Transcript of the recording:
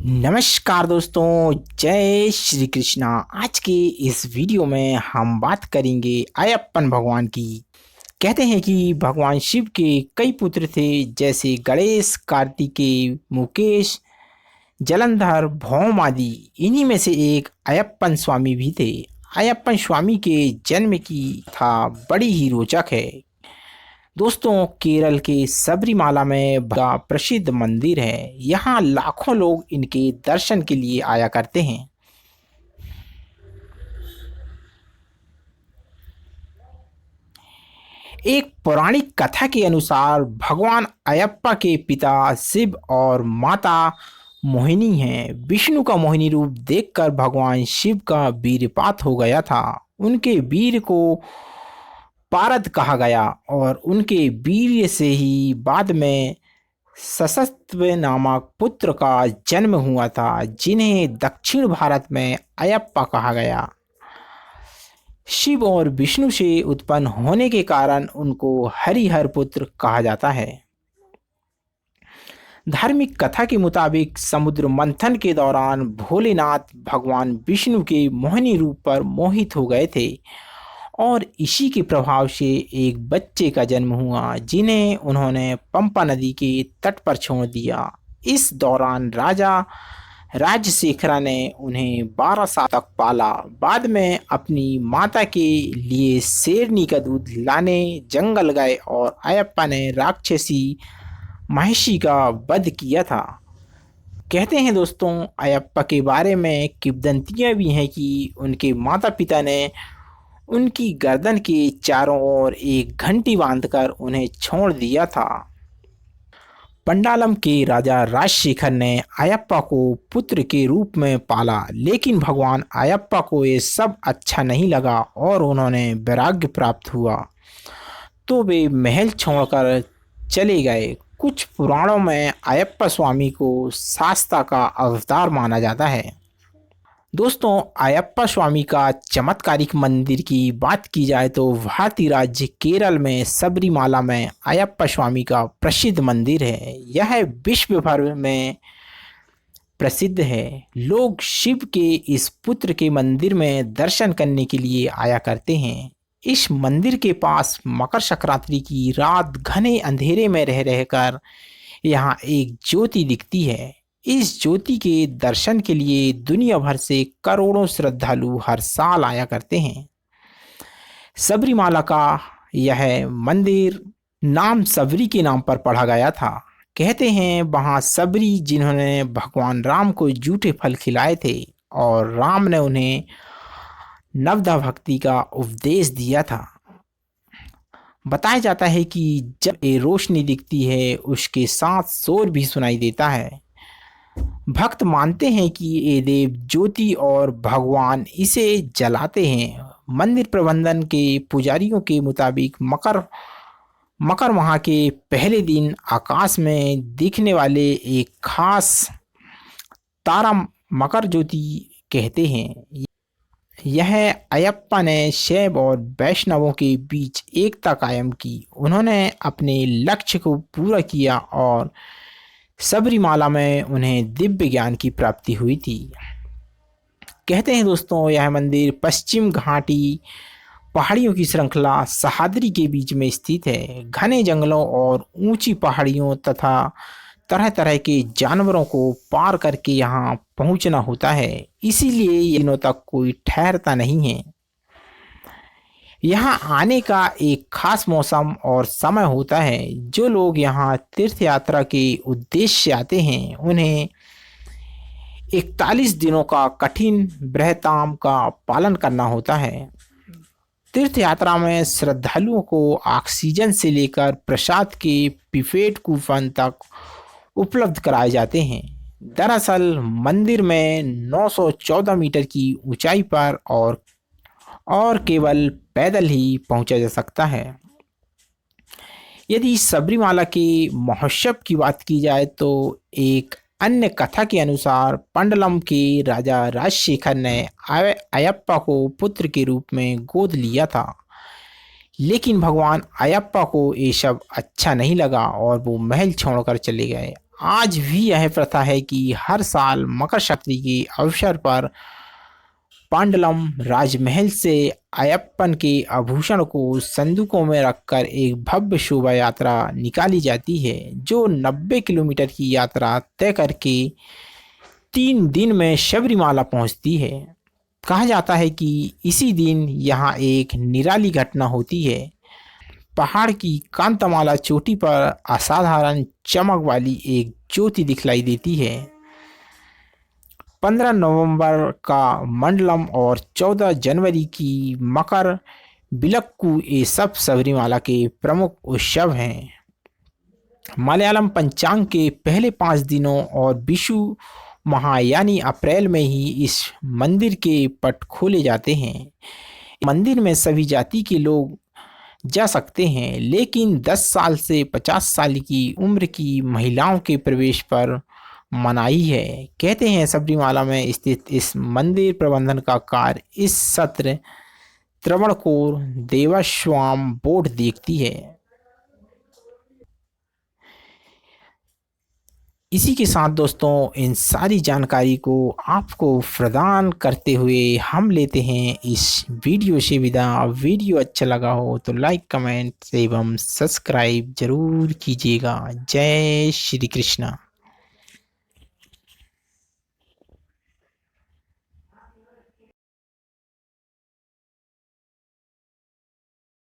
नमस्कार दोस्तों, जय श्री कृष्णा। आज के इस वीडियो में हम बात करेंगे अयप्पन भगवान की। कहते हैं कि भगवान शिव के कई पुत्र थे, जैसे गणेश, कार्तिकेय, मुकेश, जलंधर, भौम आदि। इन्हीं में से एक अयप्पन स्वामी भी थे। अयप्पन स्वामी के जन्म की था बड़ी ही रोचक है। दोस्तों, केरल के सबरीमाला में बड़ा प्रसिद्ध मंदिर है। यहाँ लाखों लोग इनके दर्शन के लिए आया करते हैं। एक पौराणिक कथा के अनुसार भगवान अयप्पा के पिता शिव और माता मोहिनी हैं। विष्णु का मोहिनी रूप देखकर भगवान शिव का वीरपात हो गया था। उनके वीर को पारद कहा गया और उनके वीर्य से ही बाद में सशस्त्र नामक पुत्र का जन्म हुआ था, जिन्हें दक्षिण भारत में अयप्पा कहा गया। शिव और विष्णु से उत्पन्न होने के कारण उनको हरिहर पुत्र कहा जाता है। धार्मिक कथा के मुताबिक समुद्र मंथन के दौरान भोलेनाथ भगवान विष्णु के मोहिनी रूप पर मोहित हो गए थे और इसी के प्रभाव से एक बच्चे का जन्म हुआ, जिन्हें उन्होंने पंपा नदी के तट पर छोड़ दिया। इस दौरान राजा राजशेखरा ने उन्हें 12 साल तक पाला। बाद में अपनी माता के लिए शेरनी का दूध लाने जंगल गए और अयप्पा ने राक्षसी महिषी का वध किया था। कहते हैं दोस्तों, अयप्पा के बारे में किंवदंतियां भी हैं कि उनके माता पिता ने उनकी गर्दन के चारों ओर एक घंटी बांधकर उन्हें छोड़ दिया था। पंडालम के राजा राजशेखर ने अयप्पा को पुत्र के रूप में पाला, लेकिन भगवान अयप्पा को ये सब अच्छा नहीं लगा और उन्होंने वैराग्य प्राप्त हुआ तो वे महल छोड़कर चले गए। कुछ पुराणों में अयप्पा स्वामी को शास्ता का अवतार माना जाता है। दोस्तों, अयप्पा स्वामी का चमत्कारिक मंदिर की बात की जाए तो भारतीय राज्य केरल में सबरीमाला में अयप्पा स्वामी का प्रसिद्ध मंदिर है। यह विश्व भर में प्रसिद्ध है। लोग शिव के इस पुत्र के मंदिर में दर्शन करने के लिए आया करते हैं। इस मंदिर के पास मकर संक्रांति की रात घने अंधेरे में रह रहकर यहाँ एक ज्योति दिखती है। इस ज्योति के दर्शन के लिए दुनिया भर से करोड़ों श्रद्धालु हर साल आया करते हैं। सबरीमाला का यह मंदिर नाम सबरी के नाम पर पढ़ा गया था। कहते हैं वहाँ सबरी जिन्होंने भगवान राम को जूठे फल खिलाए थे और राम ने उन्हें नवधा भक्ति का उपदेश दिया था। बताया जाता है कि जब ये रोशनी दिखती है, उसके साथ शोर भी सुनाई देता है। भक्त मानते हैं कि ये देव ज्योति और भगवान इसे जलाते हैं। मंदिर प्रबंधन के पुजारियों के मुताबिक मकर माह के पहले दिन आकाश में दिखने वाले एक खास तारा मकर ज्योति कहते हैं। यह अयप्पा ने शैव और वैष्णवों के बीच एकता कायम की। उन्होंने अपने लक्ष्य को पूरा किया और सबरीमाला में उन्हें दिव्य ज्ञान की प्राप्ति हुई थी। कहते हैं दोस्तों, यह मंदिर पश्चिम घाटी पहाड़ियों की श्रृंखला सह्याद्री के बीच में स्थित है। घने जंगलों और ऊंची पहाड़ियों तथा तरह तरह के जानवरों को पार करके यहाँ पहुँचना होता है, इसीलिए ये दिनों तक कोई ठहरता नहीं है। यहाँ आने का एक खास मौसम और समय होता है। जो लोग यहाँ तीर्थ यात्रा के उद्देश्य से आते हैं, उन्हें 41 दिनों का कठिन व्रताम का पालन करना होता है। तीर्थ यात्रा में श्रद्धालुओं को ऑक्सीजन से लेकर प्रसाद के पिपेट कूपन तक उपलब्ध कराए जाते हैं। दरअसल मंदिर में 914 मीटर की ऊंचाई पर और केवल पैदल ही पहुंचा जा सकता है। यदि सबरीमाला के महोत्सव की बात की जाए तो एक अन्य कथा के अनुसार पंडलम के राजा राजशेखर ने अयप्पा को पुत्र के रूप में गोद लिया था, लेकिन भगवान अयप्पा को ये सब अच्छा नहीं लगा और वो महल छोड़कर चले गए। आज भी यह प्रथा है कि हर साल मकर संक्रांति के अवसर पर पांडलम राजमहल से अयप्पन के आभूषण को संदूकों में रखकर एक भव्य शोभा यात्रा निकाली जाती है, जो 90 किलोमीटर की यात्रा तय करके 3 दिन में शबरीमाला पहुंचती है। कहा जाता है कि इसी दिन यहाँ एक निराली घटना होती है। पहाड़ की कांतमाला चोटी पर असाधारण चमक वाली एक ज्योति दिखलाई देती है। 15 नवंबर का मंडलम और 14 जनवरी की मकर बिलक्कू ये सब सबरीमाला के प्रमुख उत्सव हैं। मलयालम पंचांग के पहले 5 दिनों और विशु माह यानी अप्रैल में ही इस मंदिर के पट खोले जाते हैं। मंदिर में सभी जाति के लोग जा सकते हैं, लेकिन 10 साल से 50 साल की उम्र की महिलाओं के प्रवेश पर मनाही है। कहते हैं सबरीमाला में स्थित इस मंदिर प्रबंधन का कार्य इस सत्र त्रावणकोर देवस्थानम बोर्ड देखती है। इसी के साथ दोस्तों इन सारी जानकारी को आपको प्रदान करते हुए हम लेते हैं इस वीडियो से विदा। वीडियो अच्छा लगा हो तो लाइक कमेंट एवं सब्सक्राइब जरूर कीजिएगा। जय श्री कृष्णा।